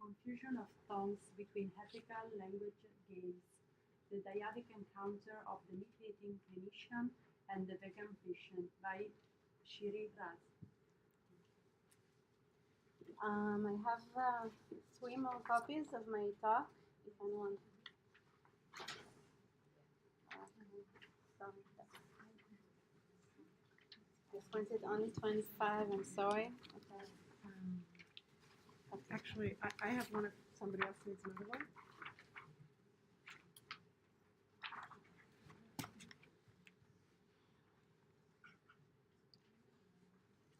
confusion of tongues between ethical language games, the Dyadic Encounter of the Meat-Eating Clinician and the Vegan Patient by Shiri Raz. I have 3 more copies of my talk, if anyone. Sorry. This one's at only 25, I'm sorry. Okay. Actually, I have one if somebody else needs another one.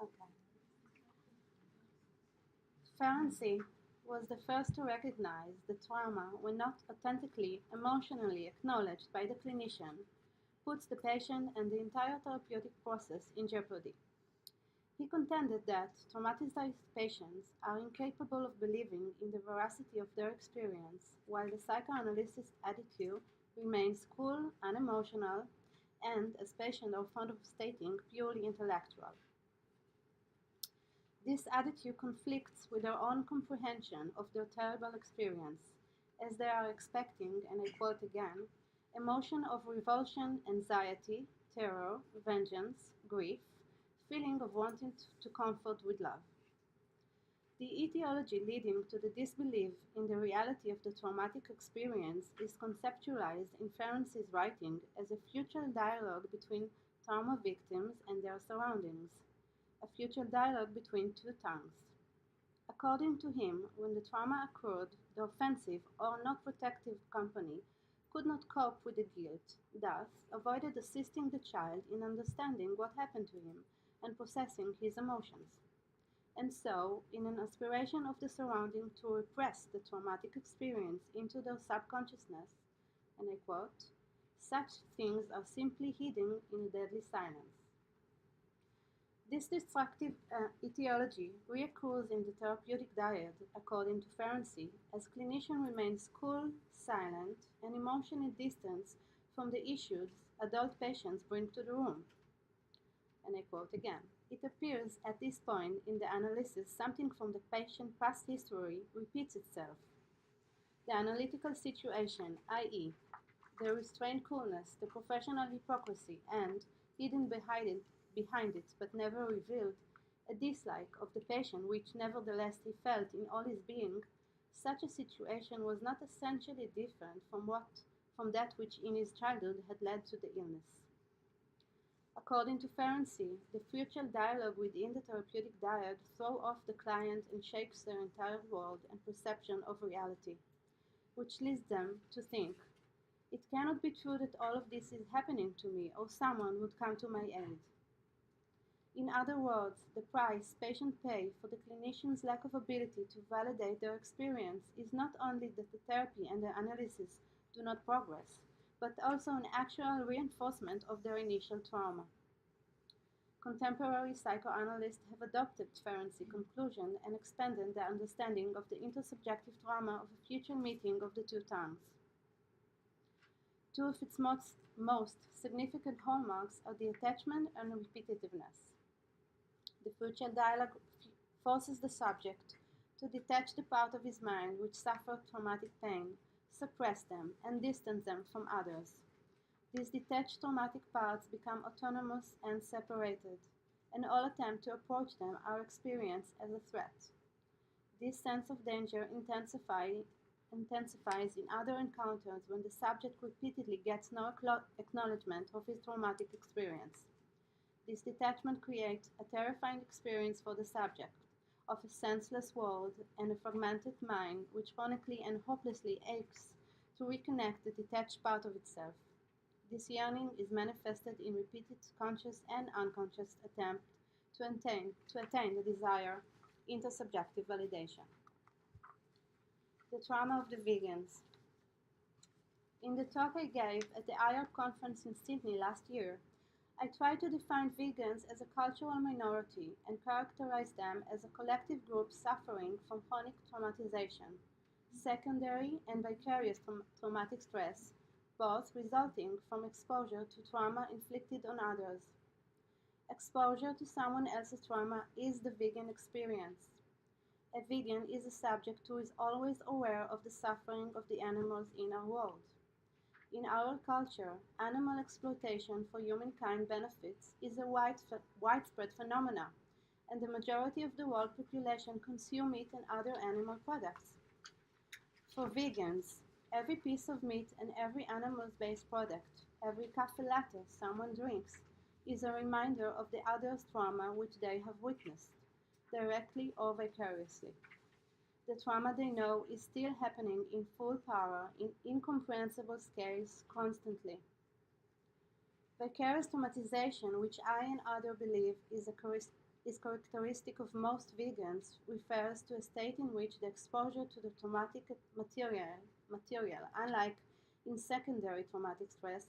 Okay. Ferenczi was the first to recognize that trauma, when not authentically, emotionally acknowledged by the clinician, puts the patient and the entire therapeutic process in jeopardy. He contended that traumatized patients are incapable of believing in the veracity of their experience, while the psychoanalysis attitude remains cool, unemotional, and, as patients are fond of stating, purely intellectual. This attitude conflicts with their own comprehension of their terrible experience, as they are expecting, and I quote again, emotion of revulsion, anxiety, terror, vengeance, grief, feeling of wanting to comfort with love. The etiology leading to the disbelief in the reality of the traumatic experience is conceptualized in Ferenczi's writing as a future dialogue between trauma victims and their surroundings, a future dialogue between two tongues. According to him, when the trauma occurred, the offensive or not protective company could not cope with the guilt, thus avoided assisting the child in understanding what happened to him and processing his emotions. And so, in an aspiration of the surrounding to repress the traumatic experience into their subconsciousness, and I quote, such things are simply hidden in a deadly silence. This destructive etiology reoccurs in the therapeutic dyad, according to Ferenczi, as clinician remains cool, silent, and emotionally distanced from the issues adult patients bring to the room. And I quote again, it appears at this point in the analysis something from the patient's past history repeats itself. The analytical situation, i.e., the restrained coolness, the professional hypocrisy, and, hidden behind it but never revealed, a dislike of the patient which nevertheless he felt in all his being, such a situation was not essentially different from that which in his childhood had led to the illness. According to Ferenczi, the future dialogue within the therapeutic dyad throws off the client and shakes their entire world and perception of reality, which leads them to think, it cannot be true that all of this is happening to me or someone would come to my aid. In other words, the price patients pay for the clinician's lack of ability to validate their experience is not only that the therapy and the analysis do not progress, but also an actual reinforcement of their initial trauma. Contemporary psychoanalysts have adopted Ferenczi's conclusion and expanded their understanding of the intersubjective trauma of a future meeting of the two tongues. Two of its most significant hallmarks are the attachment and repetitiveness. The future dialogue forces the subject to detach the part of his mind which suffered traumatic pain, suppress them, and distance them from others. These detached traumatic parts become autonomous and separated, and all attempt to approach them are experienced as a threat. This sense of danger intensifies in other encounters when the subject repeatedly gets no acknowledgement of his traumatic experience. This detachment creates a terrifying experience for the subject of a senseless world and a fragmented mind which chronically and hopelessly aches to reconnect the detached part of itself. This yearning is manifested in repeated conscious and unconscious attempts to attain the desired intersubjective validation. The trauma of the vegans. In the talk I gave at the IARPP conference in Sydney last year, I tried to define vegans as a cultural minority and characterize them as a collective group suffering from chronic traumatization, secondary and vicarious traumatic stress, both resulting from exposure to trauma inflicted on others. Exposure to someone else's trauma is the vegan experience. A vegan is a subject who is always aware of the suffering of the animals in our world. In our culture, animal exploitation for humankind benefits is a widespread phenomenon, and the majority of the world population consume meat and other animal products. For vegans, every piece of meat and every animal-based product, every cafe latte someone drinks, is a reminder of the other's trauma which they have witnessed, directly or vicariously. The trauma they know is still happening in full power, in incomprehensible scales, constantly. Vicarious traumatization, which I and others believe is characteristic of most vegans, refers to a state in which the exposure to the traumatic material, unlike in secondary traumatic stress,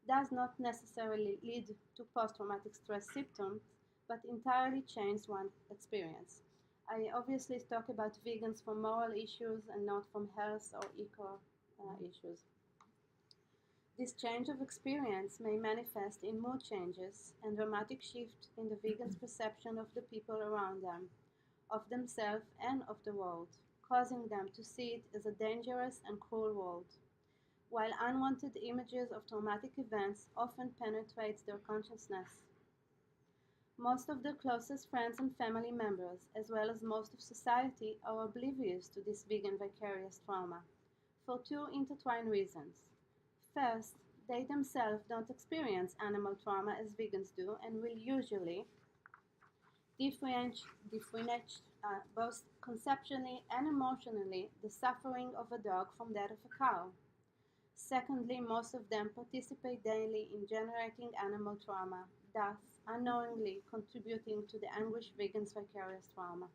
does not necessarily lead to post-traumatic stress symptoms, but entirely change one's experience. I obviously talk about vegans for moral issues and not from health or eco issues. This change of experience may manifest in mood changes and dramatic shift in the vegan's perception of the people around them, of themselves and of the world, causing them to see it as a dangerous and cruel world, while unwanted images of traumatic events often penetrate their consciousness. Most of their closest friends and family members, as well as most of society, are oblivious to this vegan vicarious trauma, for two intertwined reasons. First, they themselves don't experience animal trauma as vegans do and will usually differentiate both conceptually and emotionally the suffering of a dog from that of a cow. Secondly, most of them participate daily in generating animal trauma, thus unknowingly contributing to the anguished vegan's vicarious trauma.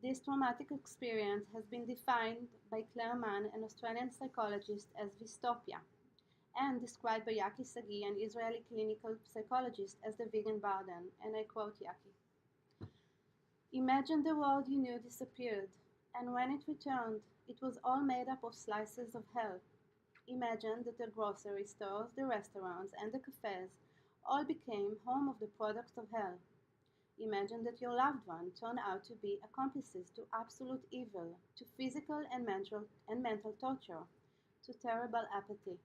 This traumatic experience has been defined by Claire Mann, an Australian psychologist, as dystopia, and described by Yaki Sagi, an Israeli clinical psychologist, as the vegan burden, and I quote Yaki. Imagine the world you knew disappeared, and when it returned, it was all made up of slices of hell. Imagine that the grocery stores, the restaurants, and the cafes all became home of the products of hell. Imagine that your loved one turned out to be accomplices to absolute evil, to physical and mental torture, to terrible apathy.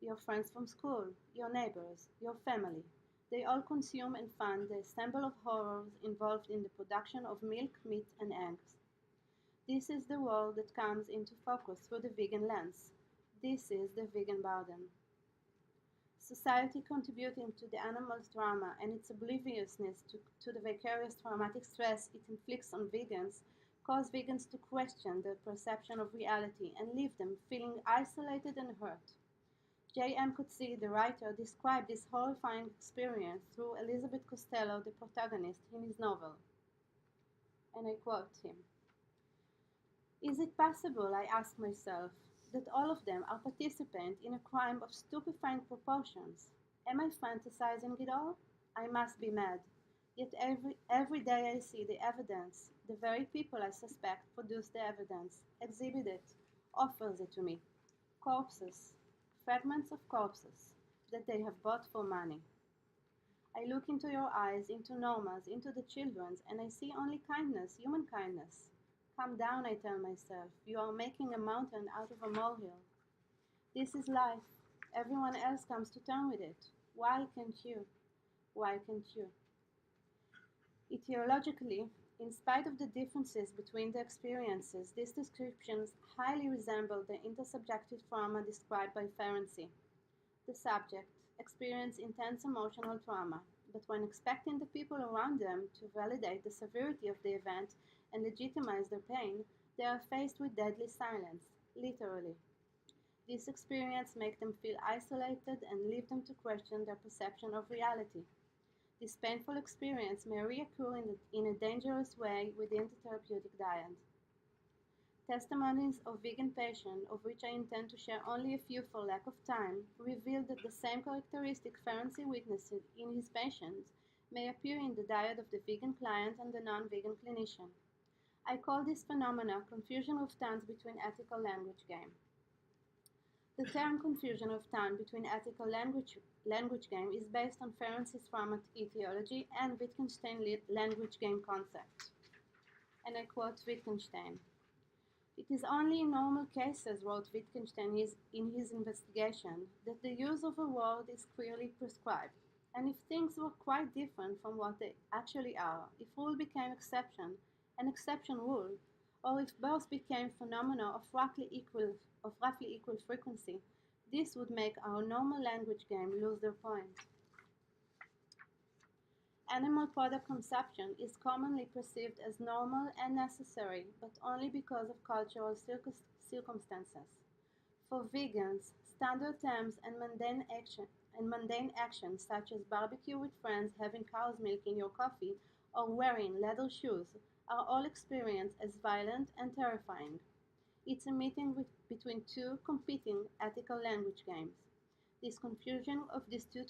Your friends from school, your neighbors, your family, they all consume and fund the assemble of horrors involved in the production of milk, meat, and eggs. This is the world that comes into focus through the vegan lens. This is the vegan burden. Society contributing to the animal's drama and its obliviousness to the vicarious traumatic stress it inflicts on vegans cause vegans to question their perception of reality and leave them feeling isolated and hurt. J.M. Coetzee, the writer, described this horrifying experience through Elizabeth Costello, the protagonist, in his novel. And I quote him. Is it possible, I ask myself, that all of them are participants in a crime of stupefying proportions? Am I fantasizing it all? I must be mad. Yet every day I see the evidence. The very people I suspect produce the evidence, exhibit it, offers it to me. Corpses, fragments of corpses that they have bought for money. I look into your eyes, into Norma's, into the children's, and I see only kindness, human kindness. Calm down, I tell myself. You are making a mountain out of a molehill. This is life. Everyone else comes to terms with it. Why can't you? Why can't you? Etiologically, in spite of the differences between the experiences, these descriptions highly resemble the intersubjective trauma described by Ferenczi. The subject experiences intense emotional trauma, but when expecting the people around them to validate the severity of the event and legitimize their pain, they are faced with deadly silence, literally. This experience makes them feel isolated and leave them to question their perception of reality. This painful experience may reoccur in a dangerous way within the therapeutic diet. Testimonies of vegan patients, of which I intend to share only a few for lack of time, reveal that the same characteristic Ferenczi witnessed in his patients may appear in the diet of the vegan client and the non-vegan clinician. I call this phenomena confusion of tongues between ethical language game. The term confusion of tongue between ethical language game is based on Ferenczi's traumatic etiology and Wittgenstein's language game concept. and I quote Wittgenstein. It is only in normal cases, wrote Wittgenstein in his investigation, that the use of a word is clearly prescribed. And if things were quite different from what they actually are, if rule became exception, and exception rule, or if both became phenomena of roughly equal frequency, this would make our normal language game lose their point. Animal product consumption is commonly perceived as normal and necessary, but only because of cultural circumstances. For vegans, standard terms and mundane actions such as barbecue with friends, having cow's milk in your coffee, or wearing leather shoes are all experienced as violent and terrifying. It's a meeting between two competing ethical language games. This confusion of these two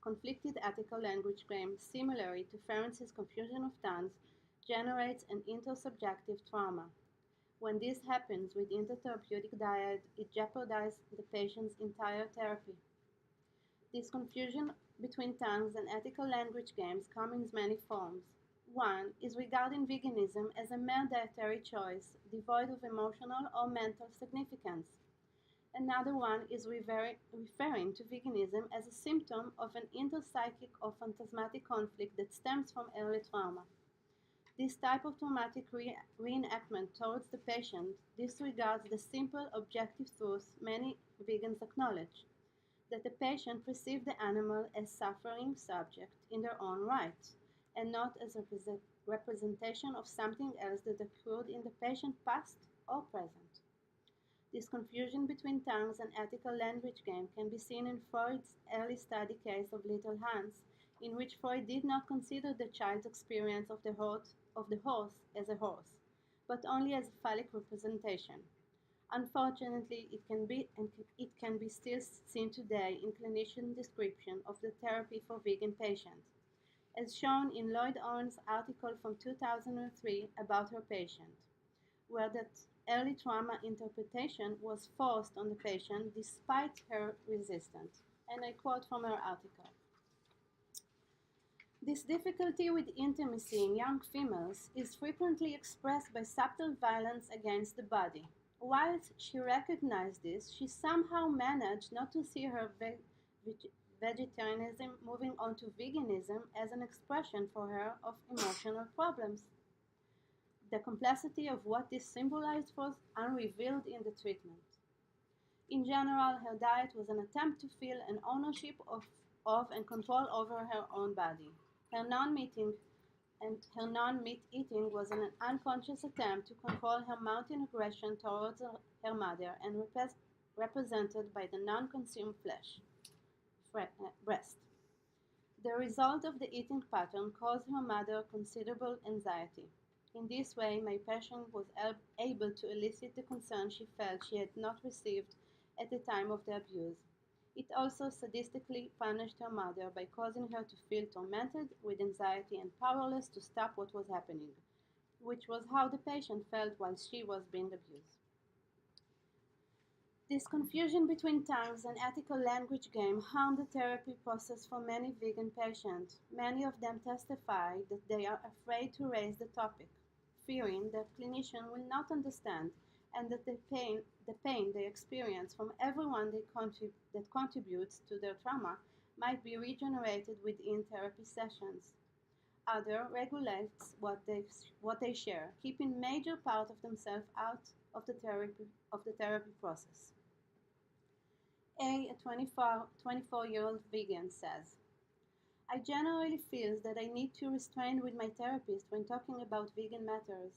conflicted ethical language games, similarly to Ferentz's confusion of tongues, generates an intersubjective trauma. When this happens within the therapeutic dyad, it jeopardizes the patient's entire therapy. This confusion between tongues and ethical language games comes in many forms. One is regarding veganism as a mere dietary choice, devoid of emotional or mental significance. Another one is referring to veganism as a symptom of an interpsychic or phantasmatic conflict that stems from early trauma. This type of traumatic reenactment towards the patient disregards the simple objective truth many vegans acknowledge, that the patient perceives the animal as suffering subject in their own right, and not as a representation of something else that occurred in the patient's past or present. This confusion between tongues and ethical language game can be seen in Freud's early study case of Little Hans, in which Freud did not consider the child's experience of the horse as a horse, but only as a phallic representation. Unfortunately, it can be still seen today in clinician description of the therapy for vegan patients, as shown in Lloyd Owen's article from 2003 about her patient, where that early trauma interpretation was forced on the patient despite her resistance. And I quote from her article. This difficulty with intimacy in young females is frequently expressed by subtle violence against the body. Whilst she recognized this, she somehow managed not to see her vegetarianism moving on to veganism as an expression for her of emotional problems. The complexity of what this symbolized was unrevealed in the treatment. In general, her diet was an attempt to feel an ownership of and control over her own body. Her non-meat eating was an unconscious attempt to control her mounting aggression towards her mother and represented by the non-consumed breast. The result of the eating pattern caused her mother considerable anxiety. In this way, my patient was able to elicit the concern she felt she had not received at the time of the abuse. It also sadistically punished her mother by causing her to feel tormented with anxiety and powerless to stop what was happening, which was how the patient felt while she was being abused. This confusion between tongues and ethical language game harmed the therapy process for many vegan patients. Many of them testify that they are afraid to raise the topic, fearing that clinician will not understand and that the pain they experience from everyone that contributes to their trauma might be regenerated within therapy sessions. Other regulates what they share, keeping major part of themselves out of the therapy process. A 24-year-old vegan says, I generally feel that I need to restrain with my therapist when talking about vegan matters,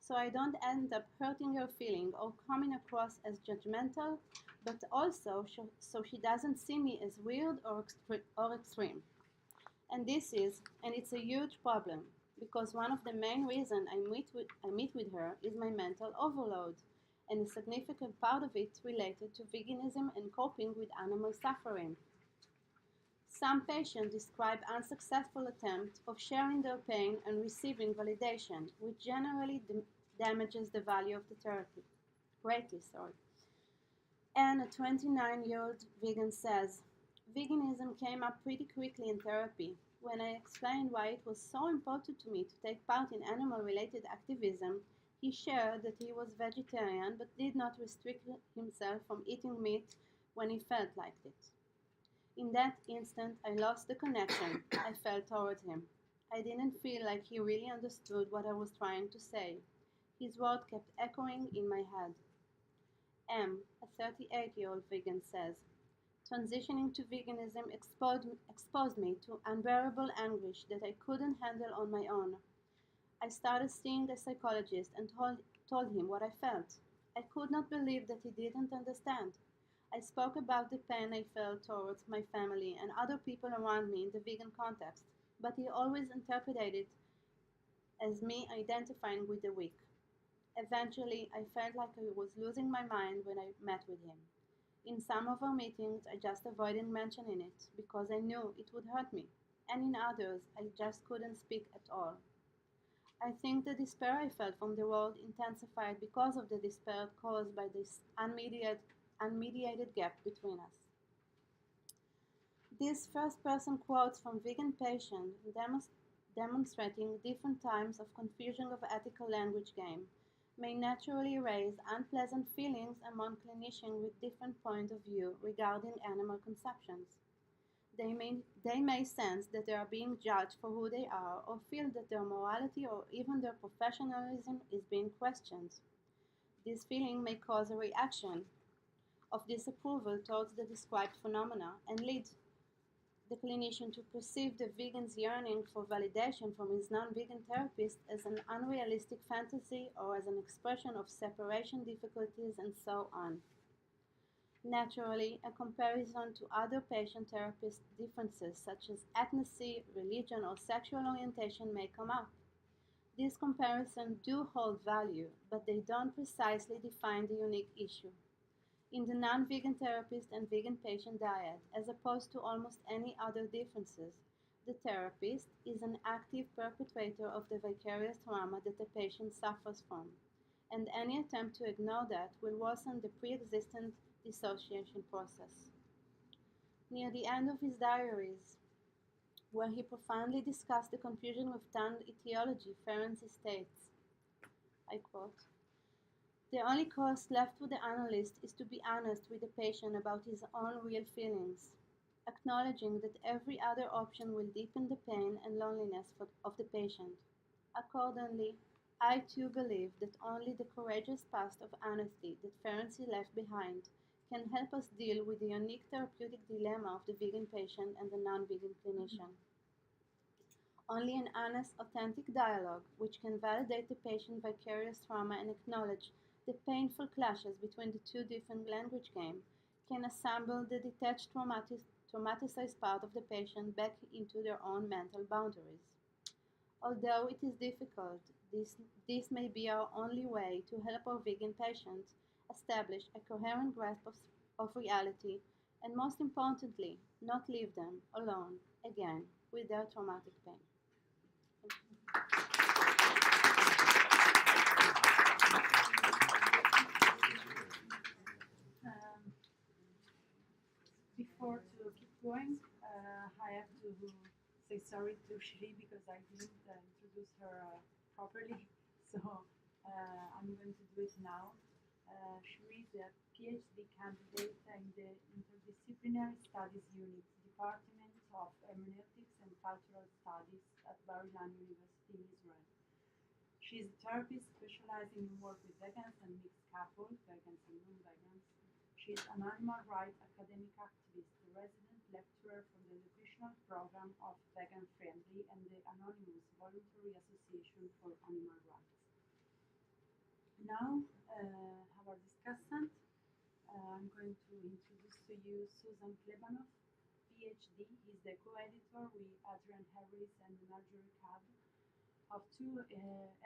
so I don't end up hurting her feeling or coming across as judgmental, but also so she doesn't see me as weird or extreme. And it's a huge problem, because one of the main reasons I meet with her is my mental overload, and a significant part of it related to veganism and coping with animal suffering. Some patients describe unsuccessful attempts of sharing their pain and receiving validation, which generally damages the value of the therapy. Greatly. And a 29-year-old vegan says, veganism came up pretty quickly in therapy. When I explained why it was so important to me to take part in animal-related activism, he shared that he was vegetarian but did not restrict himself from eating meat when he felt like it. In that instant, I lost the connection I felt towards him. I didn't feel like he really understood what I was trying to say. His words kept echoing in my head. M, a 38-year-old vegan, says, transitioning to veganism exposed me to unbearable anguish that I couldn't handle on my own. I started seeing a psychologist and told him what I felt. I could not believe that he didn't understand. I spoke about the pain I felt towards my family and other people around me in the vegan context, but he always interpreted it as me identifying with the weak. Eventually, I felt like I was losing my mind when I met with him. In some of our meetings, I just avoided mentioning it because I knew it would hurt me, and in others, I just couldn't speak at all. I think the despair I felt from the world intensified because of the despair caused by this unmediated gap between us. These first-person quotes from vegan patients demonstrating different types of confusion of ethical language game may naturally raise unpleasant feelings among clinicians with different point of view regarding animal conceptions. They may sense that they are being judged for who they are or feel that their morality or even their professionalism is being questioned. This feeling may cause a reaction of disapproval towards the described phenomena and lead the clinician to perceive the vegan's yearning for validation from his non-vegan therapist as an unrealistic fantasy or as an expression of separation difficulties and so on. Naturally, a comparison to other patient-therapist differences such as ethnicity, religion, or sexual orientation may come up. These comparisons do hold value, but they don't precisely define the unique issue. In the non-vegan therapist and vegan patient dyad, as opposed to almost any other differences, the therapist is an active perpetrator of the vicarious trauma that the patient suffers from, and any attempt to ignore that will worsen the pre-existent dissociation process. Near the end of his diaries, where he profoundly discussed the confusion with tongue etiology, Ferenczi states, I quote, "The only course left for the analyst is to be honest with the patient about his own real feelings, acknowledging that every other option will deepen the pain and loneliness of the patient. Accordingly, I too believe that only the courageous path of honesty that Ferenczi left behind can help us deal with the unique therapeutic dilemma of the vegan patient and the non-vegan clinician. Only an honest, authentic dialogue, which can validate the patient's vicarious trauma and acknowledge the painful clashes between the two different language games, can assemble the detached traumatized part of the patient back into their own mental boundaries. Although it is difficult, this may be our only way to help our vegan patients establish a coherent grasp of reality and, most importantly, not leave them alone again with their traumatic pain." Before to keep going, I have to say sorry to Shiri because I didn't introduce her properly, so I'm going to do it now. Shiri is a PhD candidate in the Interdisciplinary Studies Unit, Department of Hermeneutics and Cultural Studies at Bar-Ilan University in Israel. She is a therapist specializing in work with vegans and mixed couples, vegans and non-vegans. She is an animal rights academic activist, a resident lecturer from the educational program of Vegan Friendly and the Anonymous Voluntary Association for Animal Rights. Now, our discussant, I'm going to introduce to you Susan Klebanov, PhD. He's the co-editor with Adrian Harris and Marjorie Cobb of two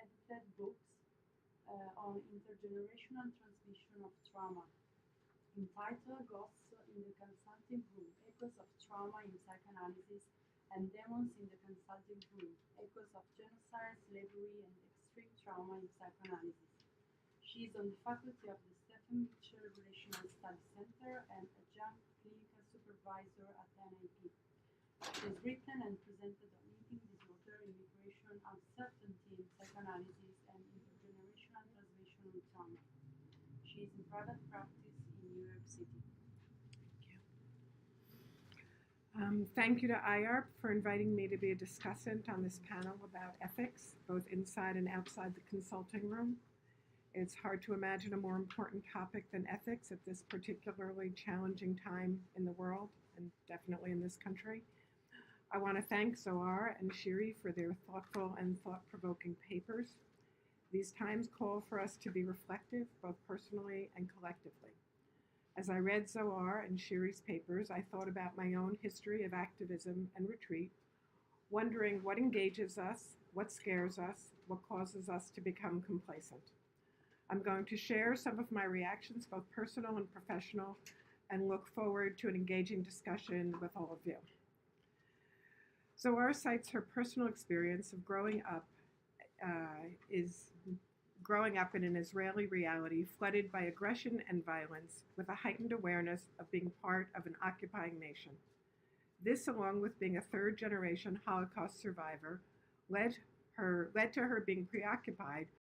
edited books on intergenerational transmission of trauma, entitled Ghosts in the Consulting Room, Echoes of Trauma in Psychoanalysis, and Demons in the Consulting Room, Echoes of Genocide, Slavery, and Extreme Trauma in Psychoanalysis. She is on the faculty of the Stephen Mitchell Relational Studies Center and adjunct clinical supervisor at NIP. She has written and presented on eating disorder, immigration, uncertainty in psychoanalysis, and intergenerational translational trauma. She is in private practice in New York City. Thank you to IARPP for inviting me to be a discussant on this panel about ethics, both inside and outside the consulting room. It's hard to imagine a more important topic than ethics at this particularly challenging time in the world, and definitely in this country. I want to thank Zohar and Shiri for their thoughtful and thought-provoking papers. These times call for us to be reflective, both personally and collectively. As I read Zohar and Shiri's papers, I thought about my own history of activism and retreat, wondering what engages us, what scares us, what causes us to become complacent. I'm going to share some of my reactions, both personal and professional, and look forward to an engaging discussion with all of you. Zohar cites her personal experience of growing up in an Israeli reality flooded by aggression and violence, with a heightened awareness of being part of an occupying nation. This, along with being a third-generation Holocaust survivor, led to her being preoccupied